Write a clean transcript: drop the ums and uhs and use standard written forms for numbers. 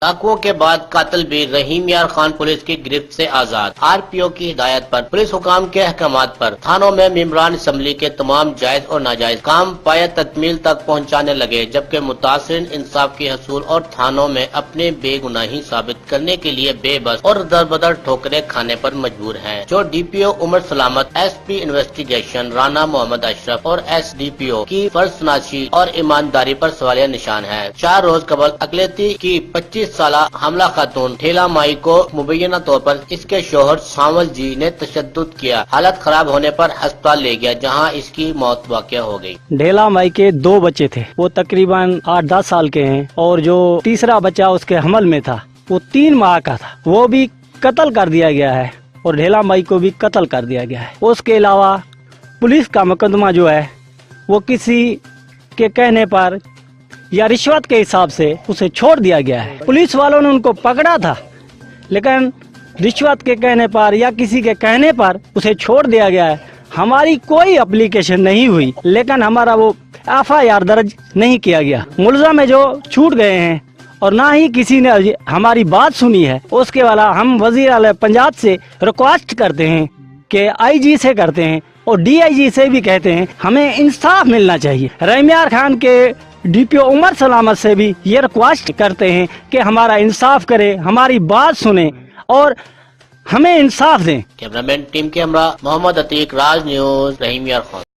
ڈاکوؤں کے بعد قاتل بھی رحیم یار خان پولیس کی گرفت سے آزاد۔ آر پی او کی ہدایت پر پولیس حکام کے احکامات پر تھانوں میں ممبران اسمبلی کے تمام جائز اور ناجائز کام پایہ تکمیل تک پہنچانے لگے، جبکہ متاثرین انصاف کی حصول اور تھانوں میں اپنے بے گناہی ثابت کرنے کے لیے بے بس اور در بدر ٹھوکریں کھانے پر مجبور ہیں، جو ڈی پی او عمر سلامت، ایس پی انویسٹیگیشن رانا محمد اشرف اور ایس ڈی پی او کی فرض شناسی اور ایمانداری پر سوالیہ نشان ہے۔ 4 روز قبل اقلیتی کی 25 سالہ حاملہ خاتون ڈھیلا مائی کو مبینہ طور پر اس کے شوہر سانول جی نے تشدد کیا، حالت خراب ہونے پر ہسپتال لے گیا، جہاں اس کی موت واقع ہو گئی۔ ڈھیلا مائی کے 2 بچے تھے، وہ تقریباً 8-10 سال کے ہیں، اور جو تیسرا بچہ اس کے حمل میں تھا وہ 3 ماہ کا تھا، وہ بھی قتل کر دیا گیا ہے، اور ڈھیلا مائی کو بھی قتل کر دیا گیا ہے۔ اس کے علاوہ پولیس کا مقدمہ جو ہے وہ کسی کے کہنے پر یا رشوت کے حساب سے اسے چھوڑ دیا گیا ہے۔ پولیس والوں نے ان کو پکڑا تھا، لیکن رشوت کے کہنے پر یا کسی کے کہنے پر اسے چھوڑ دیا گیا ہے۔ ہماری کوئی اپلیکیشن نہیں ہوئی، لیکن ہمارا وہ FIR درج نہیں کیا گیا۔ ملزم جو چھوٹ گئے ہیں اور نہ ہی کسی نے ہماری بات سنی ہے، اس کے والا ہم وزیر اعلیٰ پنجاب سے ریکویسٹ کرتے ہیں کہ IG سے کرتے ہیں اور DIG سے بھی کہتے ہیں، ہمیں انصاف ملنا چاہیے۔ رحیم یار خان کے DPO عمر سلامت سے بھی یہ ریکویسٹ کرتے ہیں کہ ہمارا انصاف کرے، ہماری بات سنیں اور ہمیں انصاف دیں۔ کیمرامین ٹیم کے ہمراہ محمد عتیق، راج نیوز، رحیم یار خان۔